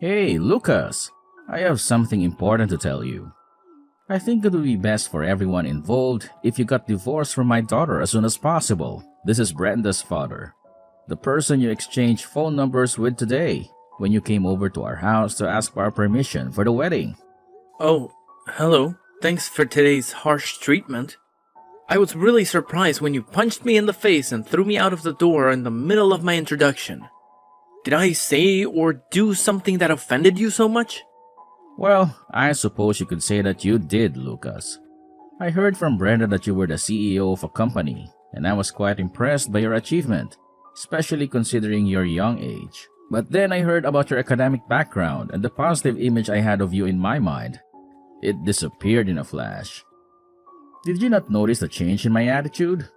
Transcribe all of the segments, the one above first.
Hey, Lucas! I have something important to tell you. I think it would be best for everyone involved if you got divorced from my daughter as soon as possible. This is Brenda's father, the person you exchanged phone numbers with today when you came over to our house to ask for our permission for the wedding. Oh, hello. Thanks for today's harsh treatment. I was really surprised when you punched me in the face and threw me out of the door in the middle of my introduction. Did I say or do something that offended you so much? Well, I suppose you could say that you did, Lucas. I heard from Brenda that you were the CEO of a company, and I was quite impressed by your achievement, especially considering your young age. But then I heard about your academic background and the positive image I had of you in my mind. It disappeared in a flash. Did you not notice the change in my attitude?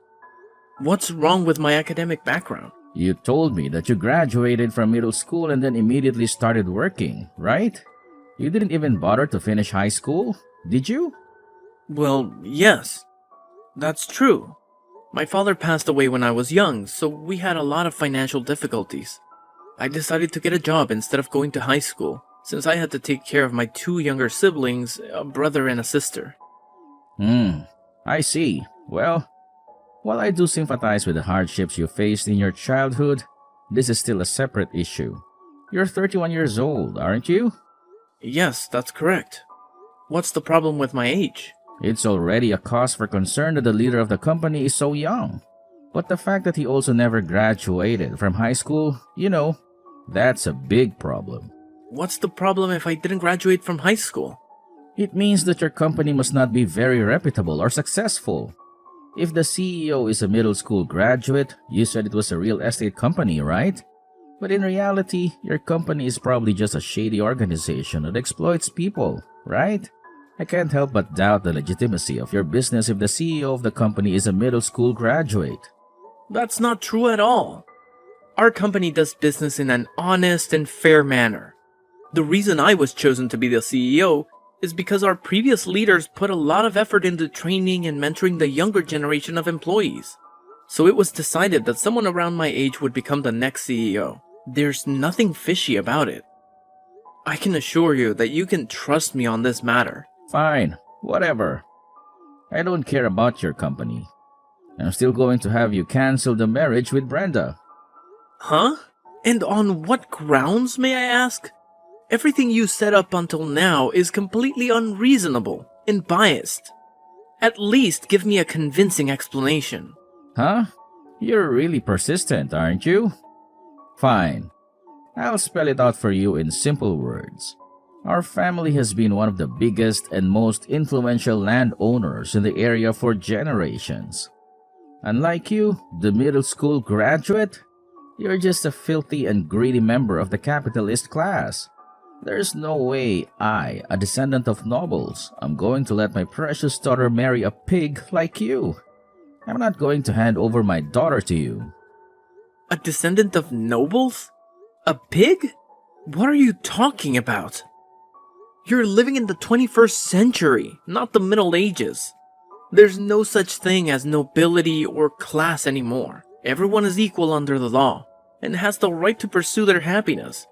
What's wrong with my academic background? You told me that you graduated from middle school and then immediately started working, right? You didn't even bother to finish high school, did you? Well, yes. That's true. My father passed away when I was young, so we had a lot of financial difficulties. I decided to get a job instead of going to high school, since I had to take care of my two younger siblings, a brother and a sister. I see. Well, while I do sympathize with the hardships you faced in your childhood, this is still a separate issue. You're 31 years old, aren't you? Yes, that's correct. What's the problem with my age? It's already a cause for concern that the leader of the company is so young. But the fact that he also never graduated from high school, that's a big problem. What's the problem if I didn't graduate from high school? It means that your company must not be very reputable or successful. If the CEO is a middle school graduate, you said it was a real estate company, right? But in reality, your company is probably just a shady organization that exploits people, right? I can't help but doubt the legitimacy of your business if the CEO of the company is a middle school graduate. That's not true at all. Our company does business in an honest and fair manner. The reason I was chosen to be the CEO is because our previous leaders put a lot of effort into training and mentoring the younger generation of employees. So it was decided that someone around my age would become the next CEO. There's nothing fishy about it. I can assure you that you can trust me on this matter. Fine, whatever. I don't care about your company. I'm still going to have you cancel the marriage with Brenda. Huh? And on what grounds, may I ask? Everything you said up until now is completely unreasonable and biased. At least give me a convincing explanation. Huh? You're really persistent, aren't you? Fine. I'll spell it out for you in simple words. Our family has been one of the biggest and most influential landowners in the area for generations. Unlike you, the middle school graduate, you're just a filthy and greedy member of the capitalist class. There's no way I, a descendant of nobles, am going to let my precious daughter marry a pig like you. I'm not going to hand over my daughter to you. A descendant of nobles? A pig? What are you talking about? You're living in the 21st century, not the Middle Ages. There's no such thing as nobility or class anymore. Everyone is equal under the law and has the right to pursue their happiness.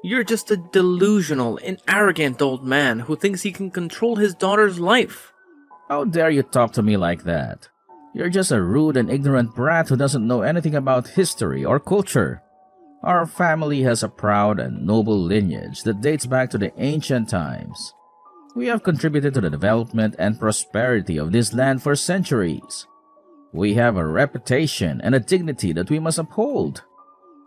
You're just a delusional and arrogant old man who thinks he can control his daughter's life. How dare you talk to me like that? You're just a rude and ignorant brat who doesn't know anything about history or culture. Our family has a proud and noble lineage that dates back to the ancient times. We have contributed to the development and prosperity of this land for centuries. We have a reputation and a dignity that we must uphold.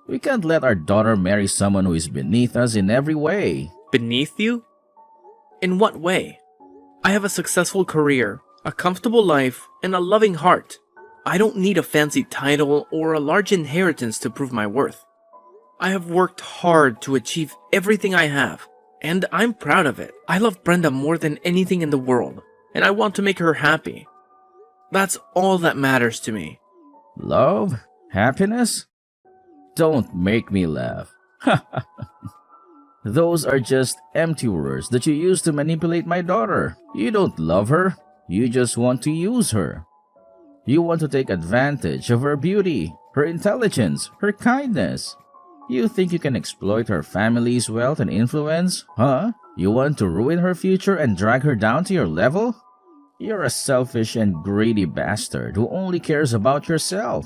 We can't let our daughter marry someone who is beneath us in every way. Beneath you? In what way? I have a successful career, a comfortable life, and a loving heart. I don't need a fancy title or a large inheritance to prove my worth. I have worked hard to achieve everything I have, and I'm proud of it. I love Brenda more than anything in the world, and I want to make her happy. That's all that matters to me. Love? Happiness? Don't make me laugh. Those are just empty words that you use to manipulate my daughter. You don't love her. You just want to use her. You want to take advantage of her beauty, her intelligence, her kindness. You think you can exploit her family's wealth and influence? Huh? You want to ruin her future and drag her down to your level? You're a selfish and greedy bastard who only cares about yourself.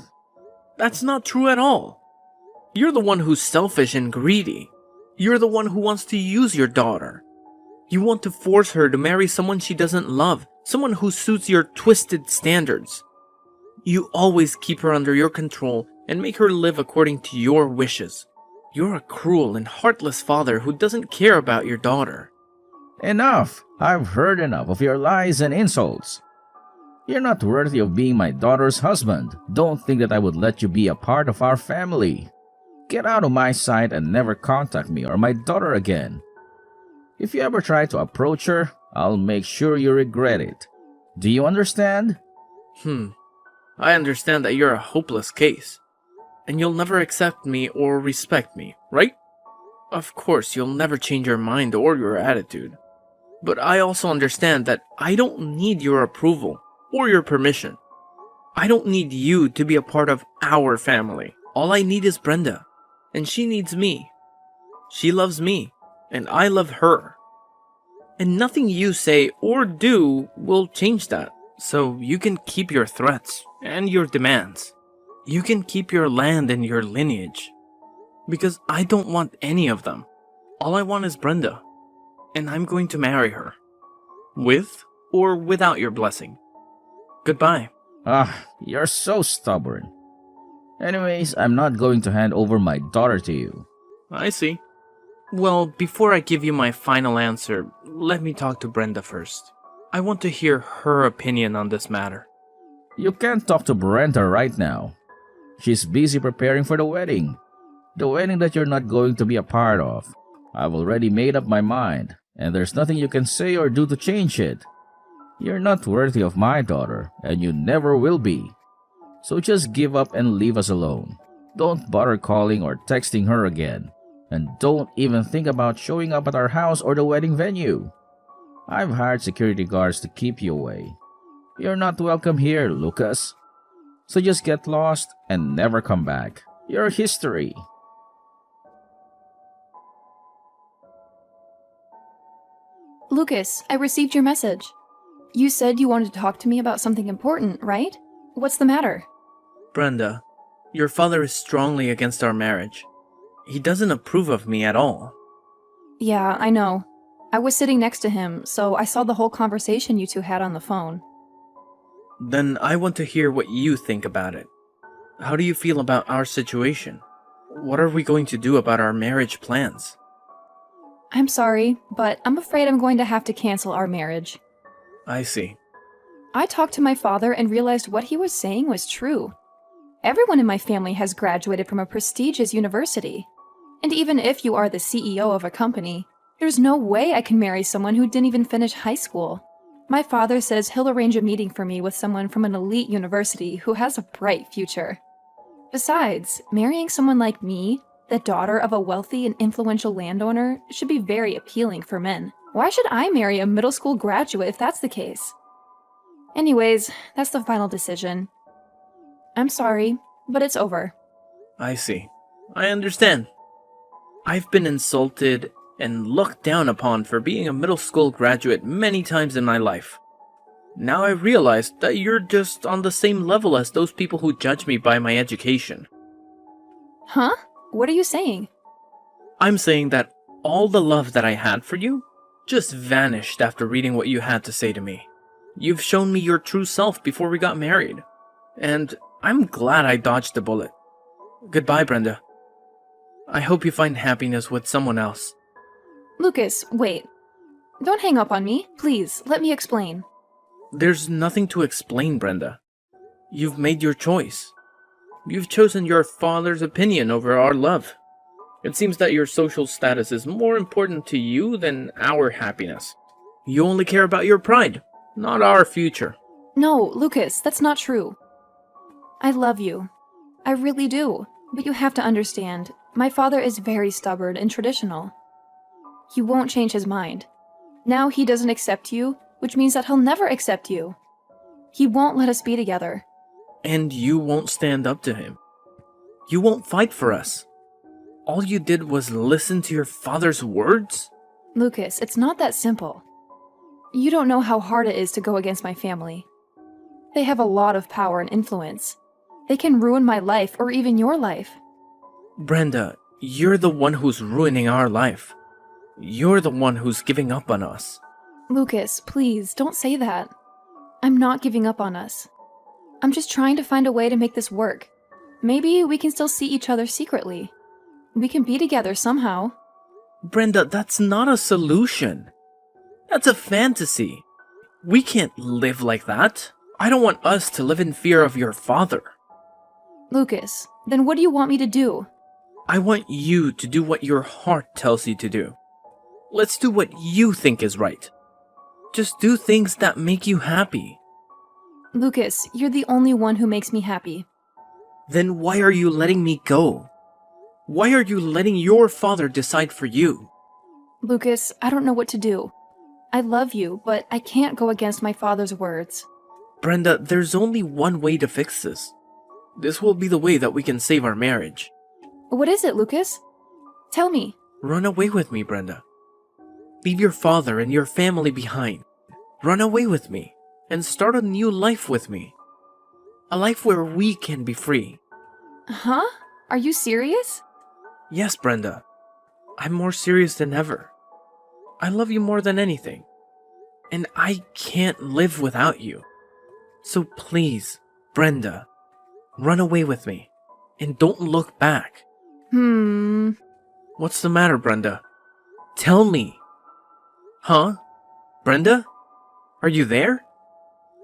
That's not true at all. You're the one who's selfish and greedy. You're the one who wants to use your daughter. You want to force her to marry someone she doesn't love, someone who suits your twisted standards. You always keep her under your control and make her live according to your wishes. You're a cruel and heartless father who doesn't care about your daughter. Enough! I've heard enough of your lies and insults. You're not worthy of being my daughter's husband. Don't think that I would let you be a part of our family. Get out of my sight and never contact me or my daughter again. If you ever try to approach her, I'll make sure you regret it. Do you understand? I understand that you're a hopeless case, and you'll never accept me or respect me, right? Of course, you'll never change your mind or your attitude. But I also understand that I don't need your approval or your permission. I don't need you to be a part of our family. All I need is Brenda, and she needs me. She loves me, and I love her. And nothing you say or do will change that. So you can keep your threats and your demands. You can keep your land and your lineage. Because I don't want any of them. All I want is Brenda. And I'm going to marry her. With or without your blessing. Goodbye. You're so stubborn. Anyways, I'm not going to hand over my daughter to you. I see. Well, before I give you my final answer, let me talk to Brenda first. I want to hear her opinion on this matter. You can't talk to Brenda right now. She's busy preparing for the wedding. The wedding that you're not going to be a part of. I've already made up my mind, and there's nothing you can say or do to change it. You're not worthy of my daughter, and you never will be. So just give up and leave us alone. Don't bother calling or texting her again. And don't even think about showing up at our house or the wedding venue. I've hired security guards to keep you away. You're not welcome here, Lucas. So just get lost and never come back. You're history. Lucas, I received your message. You said you wanted to talk to me about something important, right? What's the matter? Brenda, your father is strongly against our marriage. He doesn't approve of me at all. Yeah, I know. I was sitting next to him, so I saw the whole conversation you two had on the phone. Then I want to hear what you think about it. How do you feel about our situation? What are we going to do about our marriage plans? I'm sorry, but I'm afraid I'm going to have to cancel our marriage. I see. I talked to my father and realized what he was saying was true. Everyone in my family has graduated from a prestigious university. And even if you are the CEO of a company, there's no way I can marry someone who didn't even finish high school. My father says he'll arrange a meeting for me with someone from an elite university who has a bright future. Besides, marrying someone like me, the daughter of a wealthy and influential landowner, should be very appealing for men. Why should I marry a middle school graduate if that's the case? Anyways, that's the final decision. I'm sorry, but it's over. I see. I understand. I've been insulted and looked down upon for being a middle school graduate many times in my life. Now I realize that you're just on the same level as those people who judge me by my education. Huh? What are you saying? I'm saying that all the love that I had for you just vanished after reading what you had to say to me. You've shown me your true self before we got married, and I'm glad I dodged the bullet. Goodbye, Brenda. I hope you find happiness with someone else. Lucas, wait. Don't hang up on me. Please, let me explain. There's nothing to explain, Brenda. You've made your choice. You've chosen your father's opinion over our love. It seems that your social status is more important to you than our happiness. You only care about your pride, not our future. No, Lucas, that's not true. I love you. I really do. But you have to understand, my father is very stubborn and traditional. He won't change his mind. Now he doesn't accept you, which means that he'll never accept you. He won't let us be together. And you won't stand up to him. You won't fight for us. All you did was listen to your father's words? Lucas, it's not that simple. You don't know how hard it is to go against my family. They have a lot of power and influence. They can ruin my life or even your life. Brenda, you're the one who's ruining our life. You're the one who's giving up on us. Lucas, please, don't say that. I'm not giving up on us. I'm just trying to find a way to make this work. Maybe we can still see each other secretly. We can be together somehow. Brenda, that's not a solution. That's a fantasy. We can't live like that. I don't want us to live in fear of your father. Lucas, then what do you want me to do? I want you to do what your heart tells you to do. Let's do what you think is right. Just do things that make you happy. Lucas, you're the only one who makes me happy. Then why are you letting me go? Why are you letting your father decide for you? Lucas, I don't know what to do. I love you, but I can't go against my father's words. Brenda, there's only one way to fix this. This will be the way that we can save our marriage. What is it, Lucas? Tell me. Run away with me, Brenda. Leave your father and your family behind. Run away with me and start a new life with me. A life where we can be free. Huh? Are you serious? Yes, Brenda. I'm more serious than ever. I love you more than anything. And I can't live without you. So please, Brenda, run away with me. And don't look back. What's the matter, Brenda? Tell me. Huh? Brenda? Are you there?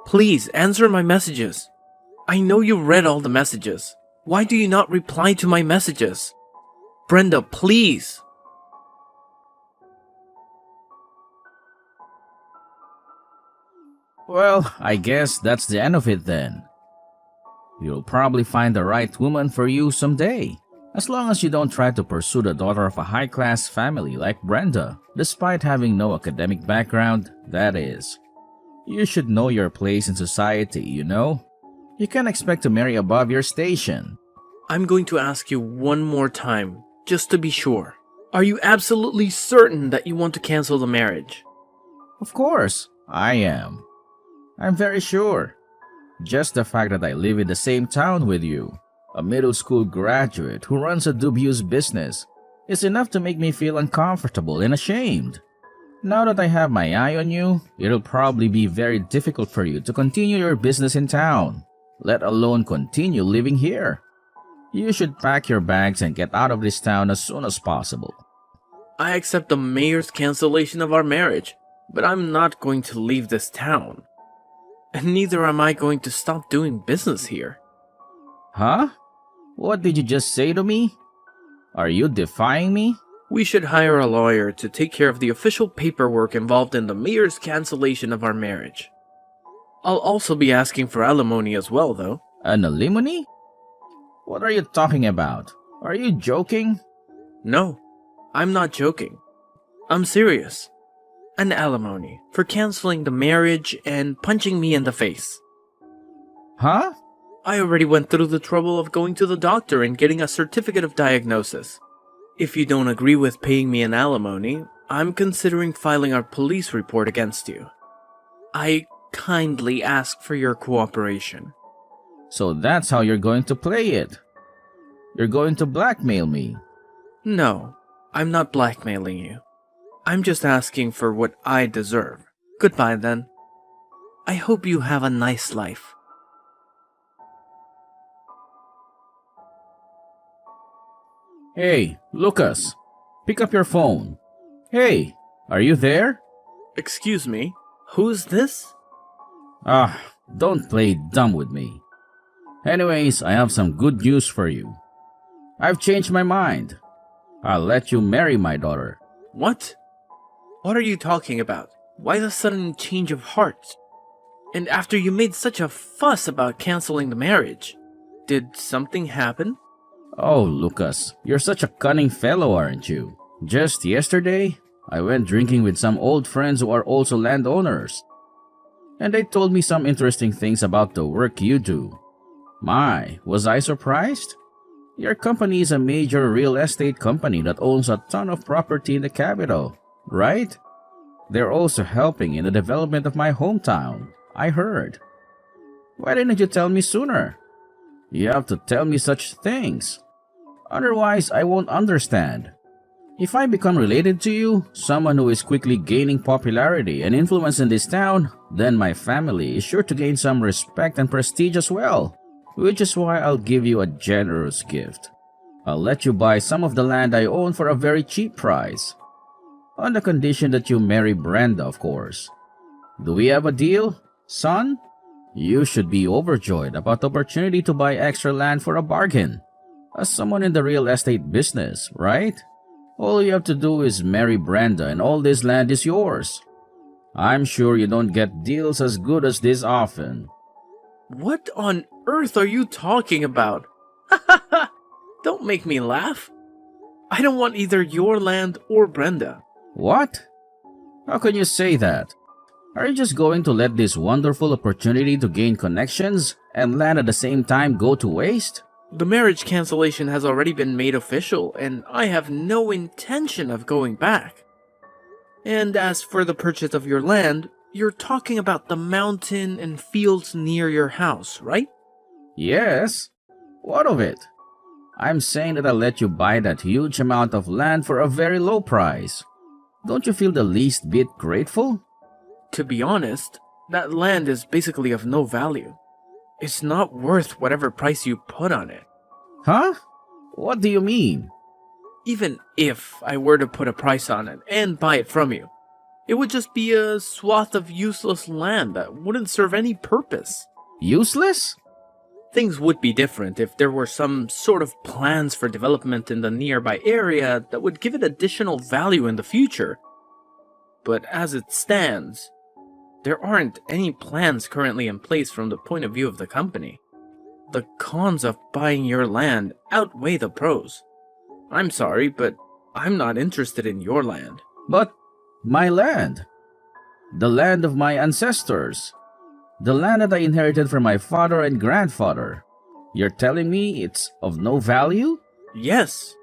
Please answer my messages. I know you read all the messages. Why do you not reply to my messages? Brenda, please. Well, I guess that's the end of it then. You'll probably find the right woman for you someday. As long as you don't try to pursue the daughter of a high-class family like Brenda, despite having no academic background, that is. You should know your place in society, you know? You can't expect to marry above your station. I'm going to ask you one more time, just to be sure. Are you absolutely certain that you want to cancel the marriage? Of course, I am. I'm very sure. Just the fact that I live in the same town with you, a middle school graduate who runs a dubious business, is enough to make me feel uncomfortable and ashamed. Now that I have my eye on you, it'll probably be very difficult for you to continue your business in town, let alone continue living here. You should pack your bags and get out of this town as soon as possible. I accept the mayor's cancellation of our marriage, but I'm not going to leave this town. And neither am I going to stop doing business here. Huh? What did you just say to me? Are you defying me? We should hire a lawyer to take care of the official paperwork involved in the mayor's cancellation of our marriage. I'll also be asking for alimony as well, though. An alimony? What are you talking about? Are you joking? No, I'm not joking. I'm serious. An alimony for canceling the marriage and punching me in the face. Huh? I already went through the trouble of going to the doctor and getting a certificate of diagnosis. If you don't agree with paying me an alimony, I'm considering filing a police report against you. I kindly ask for your cooperation. So that's how you're going to play it. You're going to blackmail me. No, I'm not blackmailing you. I'm just asking for what I deserve. Goodbye then. I hope you have a nice life. Hey, Lucas, pick up your phone. Hey, are you there? Excuse me, who's this? Don't play dumb with me. Anyways, I have some good news for you. I've changed my mind. I'll let you marry my daughter. What? What are you talking about? Why the sudden change of heart? And after you made such a fuss about canceling the marriage, did something happen? Oh, Lucas, you're such a cunning fellow, aren't you? Just yesterday, I went drinking with some old friends who are also landowners. And they told me some interesting things about the work you do. My, was I surprised? Your company is a major real estate company that owns a ton of property in the capital, right? They're also helping in the development of my hometown, I heard. Why didn't you tell me sooner? You have to tell me such things. Otherwise, I won't understand. If I become related to you, someone who is quickly gaining popularity and influence in this town, then my family is sure to gain some respect and prestige as well. Which is why I'll give you a generous gift. I'll let you buy some of the land I own for a very cheap price. On the condition that you marry Brenda, of course. Do we have a deal, son? You should be overjoyed about the opportunity to buy extra land for a bargain. As someone in the real estate business, right? All you have to do is marry Brenda and all this land is yours. I'm sure you don't get deals as good as this often. What on earth are you talking about? Don't make me laugh. I don't want either your land or Brenda. What? How can you say that? Are you just going to let this wonderful opportunity to gain connections and land at the same time go to waste? The marriage cancellation has already been made official, and I have no intention of going back. And as for the purchase of your land, you're talking about the mountain and fields near your house, right? Yes. What of it? I'm saying that I'll let you buy that huge amount of land for a very low price. Don't you feel the least bit grateful? To be honest, that land is basically of no value. It's not worth whatever price you put on it. Huh? What do you mean? Even if I were to put a price on it and buy it from you, it would just be a swath of useless land that wouldn't serve any purpose. Useless? Things would be different if there were some sort of plans for development in the nearby area that would give it additional value in the future. But as it stands, there aren't any plans currently in place from the point of view of the company. The cons of buying your land outweigh the pros. I'm sorry, but I'm not interested in your land. But my land. The land of my ancestors. The land that I inherited from my father and grandfather. You're telling me it's of no value? Yes.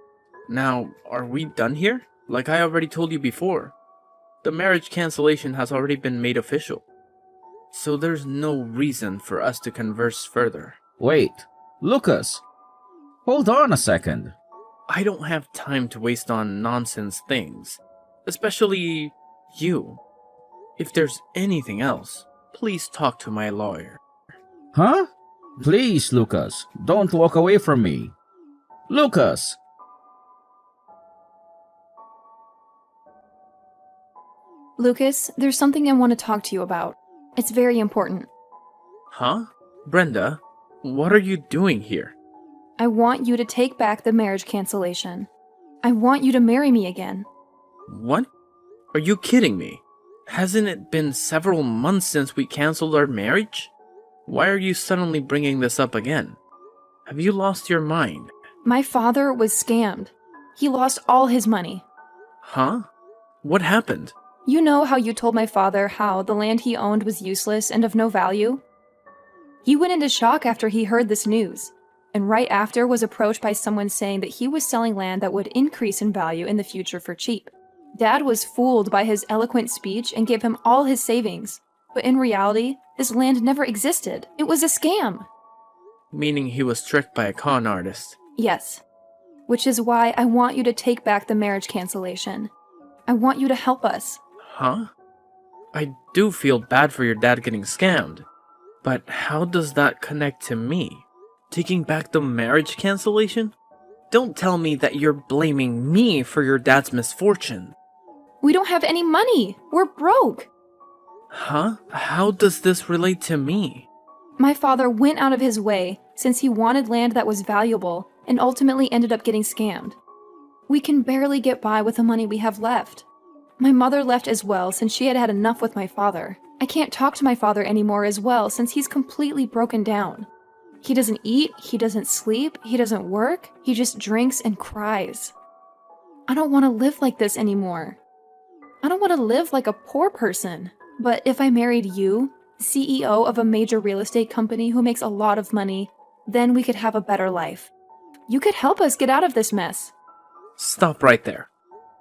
Now, are we done here? Like I already told you before. The marriage cancellation has already been made official. So there's no reason for us to converse further. Wait, Lucas. Hold on a second. I don't have time to waste on nonsense things. Especially you. If there's anything else, please talk to my lawyer. Huh? Please, Lucas, don't walk away from me. Lucas! Lucas, there's something I want to talk to you about. It's very important. Huh? Brenda, what are you doing here? I want you to take back the marriage cancellation. I want you to marry me again. What? Are you kidding me? Hasn't it been several months since we canceled our marriage? Why are you suddenly bringing this up again? Have you lost your mind? My father was scammed. He lost all his money. Huh? What happened? You know how you told my father how the land he owned was useless and of no value? He went into shock after he heard this news, and right after was approached by someone saying that he was selling land that would increase in value in the future for cheap. Dad was fooled by his eloquent speech and gave him all his savings, but in reality, this land never existed. It was a scam. Meaning he was tricked by a con artist. Yes. Which is why I want you to take back the marriage cancellation. I want you to help us. Huh? I do feel bad for your dad getting scammed. But how does that connect to me? Taking back the marriage cancellation? Don't tell me that you're blaming me for your dad's misfortune. We don't have any money. We're broke. Huh? How does this relate to me? My father went out of his way since he wanted land that was valuable and ultimately ended up getting scammed. We can barely get by with the money we have left. My mother left as well since she had had enough with my father. I can't talk to my father anymore as well since he's completely broken down. He doesn't eat, he doesn't sleep, he doesn't work, he just drinks and cries. I don't want to live like this anymore. I don't want to live like a poor person. But if I married you, CEO of a major real estate company who makes a lot of money, then we could have a better life. You could help us get out of this mess. Stop right there.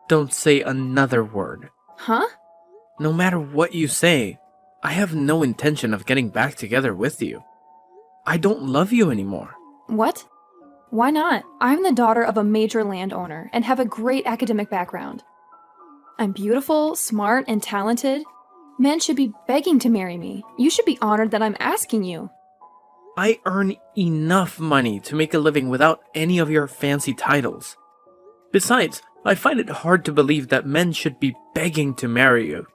Don't say another word. Huh? No matter what you say, I have no intention of getting back together with you. I don't love you anymore. What? Why not? I'm the daughter of a major landowner and have a great academic background. I'm beautiful, smart, and talented. Men should be begging to marry me. You should be honored that I'm asking you. I earn enough money to make a living without any of your fancy titles. Besides, I find it hard to believe that men should be begging to marry you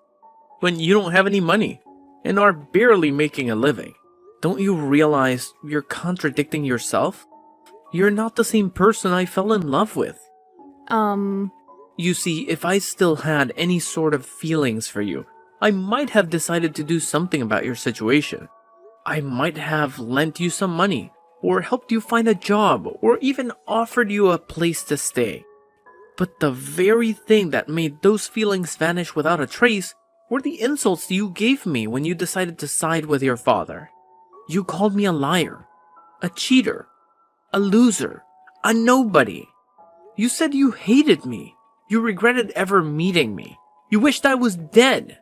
when you don't have any money and are barely making a living. Don't you realize you're contradicting yourself? You're not the same person I fell in love with. You see, if I still had any sort of feelings for you, I might have decided to do something about your situation. I might have lent you some money, or helped you find a job, or even offered you a place to stay. But the very thing that made those feelings vanish without a trace were the insults you gave me when you decided to side with your father. You called me a liar, a cheater, a loser, a nobody. You said you hated me. You regretted ever meeting me. You wished I was dead.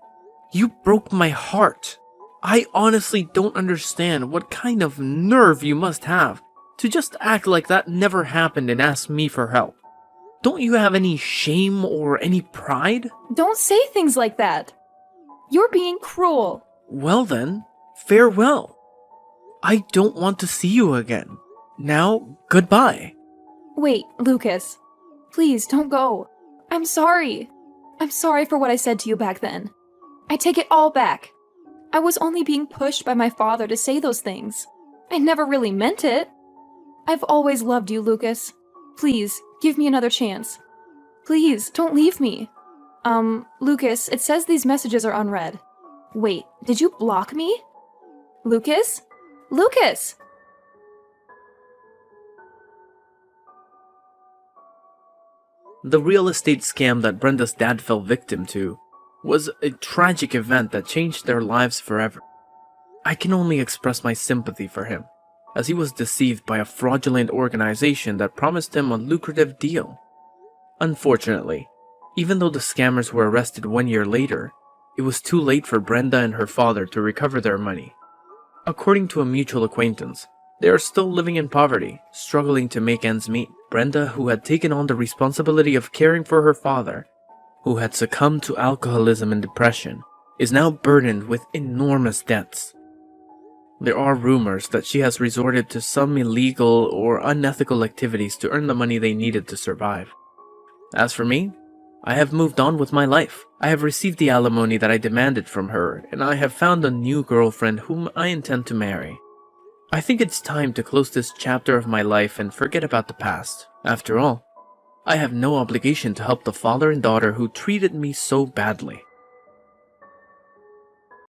You broke my heart. I honestly don't understand what kind of nerve you must have to just act like that never happened and ask me for help. Don't you have any shame or any pride? Don't say things like that. You're being cruel. Well then, farewell. I don't want to see you again. Now, goodbye. Wait, Lucas. Please, don't go. I'm sorry. I'm sorry for what I said to you back then. I take it all back. I was only being pushed by my father to say those things. I never really meant it. I've always loved you, Lucas. Please, give me another chance. Please, don't leave me. Lucas, it says these messages are unread. Wait, did you block me? Lucas? Lucas! The real estate scam that Brenda's dad fell victim to was a tragic event that changed their lives forever. I can only express my sympathy for him, as he was deceived by a fraudulent organization that promised him a lucrative deal. Unfortunately, even though the scammers were arrested 1 year later, it was too late for Brenda and her father to recover their money. According to a mutual acquaintance, they are still living in poverty, struggling to make ends meet. Brenda, who had taken on the responsibility of caring for her father, who had succumbed to alcoholism and depression, is now burdened with enormous debts. There are rumors that she has resorted to some illegal or unethical activities to earn the money they needed to survive. As for me, I have moved on with my life. I have received the alimony that I demanded from her, and I have found a new girlfriend whom I intend to marry. I think it's time to close this chapter of my life and forget about the past. After all, I have no obligation to help the father and daughter who treated me so badly.